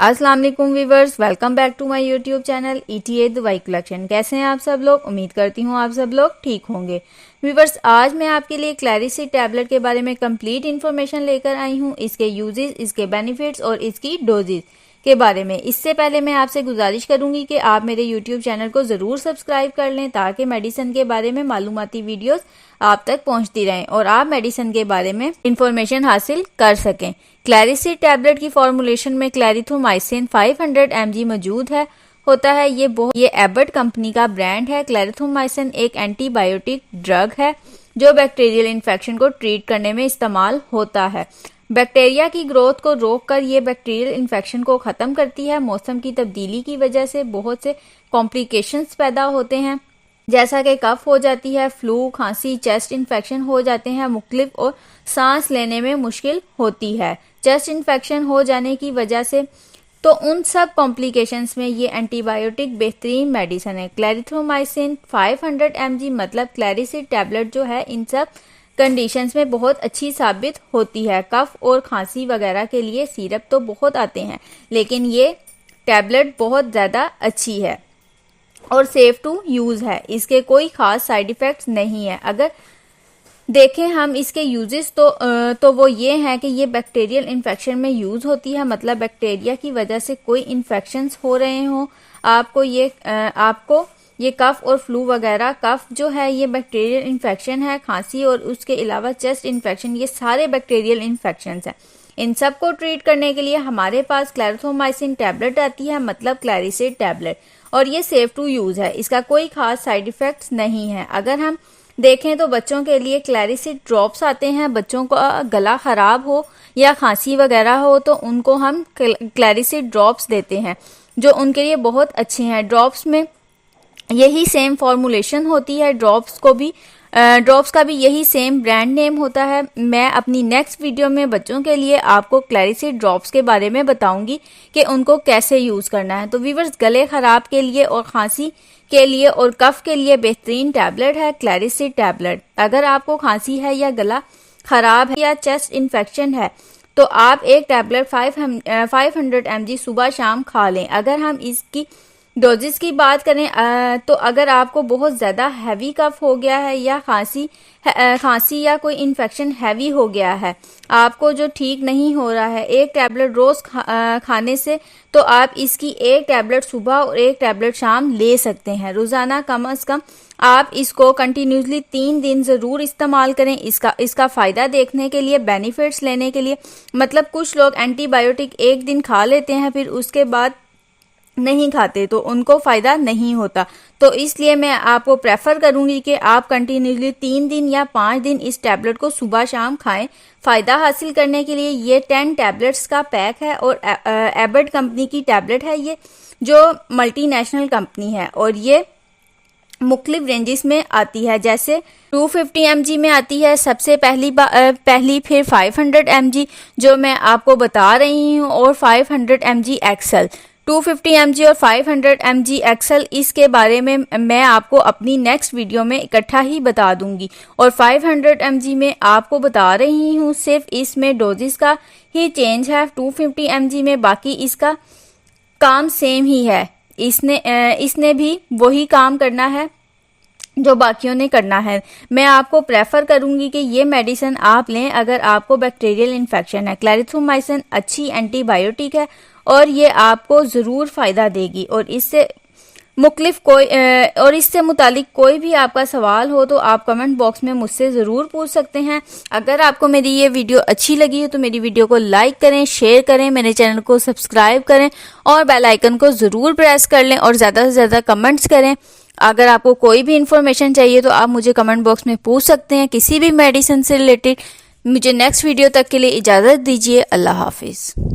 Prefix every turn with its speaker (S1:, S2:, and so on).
S1: अस्सलाम वालेकुम viewers, welcome back to my YouTube channel ETA दवाई कलेक्शन। कैसे हैं आप सब लोग? उम्मीद करती हूँ आप सब लोग ठीक होंगे। व्यूअर्स, आज मैं आपके लिए क्लैरिसिड टैबलेट के बारे में कंप्लीट इन्फॉर्मेशन लेकर आई हूँ, इसके यूजेस, इसके बेनिफिट्स और इसकी डोजेस के बारे में। इससे पहले मैं आपसे गुजारिश करूंगी कि आप मेरे यूट्यूब चैनल को ज़रूर सब्सक्राइब कर लें ताकि मेडिसिन के बारे में मालूमाती वीडियोस आप तक पहुंचती रहें और आप मेडिसिन के बारे में इंफॉर्मेशन हासिल कर सकें। क्लैरिसिड टैबलेट की फॉर्मुलेशन में क्लैरिथोमाइसिन 500 mg मौजूद होता है। ये एबट कंपनी का ब्रांड है। क्लैरिथोमाइसिन एक एंटीबायोटिक ड्रग है जो बैक्टीरियल इन्फेक्शन को ट्रीट करने में इस्तेमाल होता है। बैक्टीरिया की ग्रोथ को रोककर ये बैक्टीरियल इन्फेक्शन को खत्म करती है। मौसम की तब्दीली की वजह से बहुत से कॉम्प्लिकेशंस पैदा होते हैं, जैसा कि कफ हो जाती है, फ्लू, खांसी, चेस्ट इन्फेक्शन हो जाते हैं मुख्तलिफ और सांस लेने में मुश्किल होती है। चेस्ट इन्फेक्शन हो जाने की वजह से तो उन सब कॉम्प्लिकेशंस में ये एंटीबायोटिक बेहतरीन मेडिसिन है। क्लैरिथोमाइसिन 500 mg मतलब क्लैरिसिड टैबलेट जो है इन सब कंडीशंस में बहुत अच्छी साबित होती है। कफ और खांसी वगैरह के लिए सिरप तो बहुत आते हैं, लेकिन ये टैबलेट बहुत ज़्यादा अच्छी है और सेफ टू यूज़ है। इसके कोई ख़ास साइड इफ़ेक्ट्स नहीं है। अगर देखें हम इसके यूजेस तो वो ये हैं कि ये बैक्टीरियल इन्फेक्शन में यूज़ होती है, मतलब बैक्टीरिया की वजह से कोई इन्फेक्शंस हो रहे हों आपको ये कफ और फ्लू वगैरह, कफ जो है ये बैक्टीरियल इन्फेक्शन है, खांसी और उसके अलावा चेस्ट इन्फेक्शन, ये सारे बैक्टीरियल इन्फेक्शंस हैं। इन सब को ट्रीट करने के लिए हमारे पास क्लैरिथोमाइसिन टैबलेट आती है, मतलब क्लैरिसिड टैबलेट, और ये सेफ टू यूज़ है। इसका कोई खास साइड इफ़ेक्ट्स नहीं है। अगर हम देखें तो बच्चों के लिए क्लैरिसिड ड्रॉप्स आते हैं। बच्चों का गला ख़राब हो या खांसी वगैरह हो तो उनको हम क्लैरिसिड ड्रॉप्स देते हैं, जो उनके लिए बहुत अच्छे हैं। ड्रॉप्स में यही सेम फॉर्मुलेशन होती है। ड्रॉप्स का भी यही सेम ब्रांड नेम होता है। मैं अपनी नेक्स्ट वीडियो में बच्चों के लिए आपको क्लैरिसिड ड्रॉप्स के बारे में बताऊंगी कि उनको कैसे यूज़ करना है। तो व्यूअर्स, गले ख़राब के लिए और खांसी के लिए और कफ के लिए बेहतरीन टैबलेट है क्लैरिसिड टैबलेट। अगर आपको खांसी है या गला ख़राब है या चेस्ट इन्फेक्शन है तो आप एक टैबलेट 500 mg सुबह शाम खा लें। अगर हम इसकी डोजेस की बात करें तो अगर आपको बहुत ज़्यादा हैवी कफ हो गया है या खांसी या कोई इन्फेक्शन हैवी हो गया है, आपको जो ठीक नहीं हो रहा है, एक टैबलेट रोज़ खाने से तो आप इसकी एक टैबलेट सुबह और एक टैबलेट शाम ले सकते हैं। रोज़ाना कम से कम आप इसको कंटिन्यूसली 3 दिन ज़रूर इस्तेमाल करें। इसका फ़ायदा देखने के लिए, बेनिफिट्स लेने के लिए, मतलब कुछ लोग एंटीबायोटिक एक दिन खा लेते हैं फिर उसके बाद नहीं खाते तो उनको फ़ायदा नहीं होता। तो इसलिए मैं आपको प्रेफर करूंगी कि आप कंटिन्यूसली 3 दिन या 5 दिन इस टैबलेट को सुबह शाम खाएं। फ़ायदा हासिल करने के लिए ये 10 टैबलेट्स का पैक है और एबट कंपनी की टैबलेट है, ये जो मल्टीनेशनल कंपनी है और ये मुख्तलिफ रेंजेस में आती है। जैसे 250 mg में आती है सबसे पहली, फिर 500 mg जो मैं आपको बता रही हूँ, और 500 mg एक्सल। 250 mg और 500 mg एक्सल, इसके बारे में मैं आपको अपनी नेक्स्ट वीडियो में इकट्ठा ही बता दूंगी। और 500 mg में आपको बता रही हूँ, सिर्फ इसमें डोजेस का ही चेंज है 250 mg में, बाकी इसका काम सेम ही है। इसने भी वही काम करना है जो बाकियों ने करना है। मैं आपको प्रेफर करूंगी कि ये मेडिसिन आप लें अगर आपको बैक्टीरियल इन्फेक्शन है। क्लैरिथोमाइसिन अच्छी एंटीबायोटिक है और ये आपको ज़रूर फ़ायदा देगी। और इससे मुतालिक कोई भी आपका सवाल हो तो आप कमेंट बॉक्स में मुझसे ज़रूर पूछ सकते हैं। अगर आपको मेरी ये वीडियो अच्छी लगी हो तो मेरी वीडियो को लाइक करें, शेयर करें, मेरे चैनल को सब्सक्राइब करें और बेल आइकन को ज़रूर प्रेस कर लें और ज़्यादा से ज़्यादा कमेंट्स करें। अगर आपको कोई भी इन्फॉर्मेशन चाहिए तो आप मुझे कमेंट बॉक्स में पूछ सकते हैं किसी भी मेडिसिन से रिलेटेड। मुझे नेक्स्ट वीडियो तक के लिए इजाज़त दीजिए। अल्लाह हाफिज़।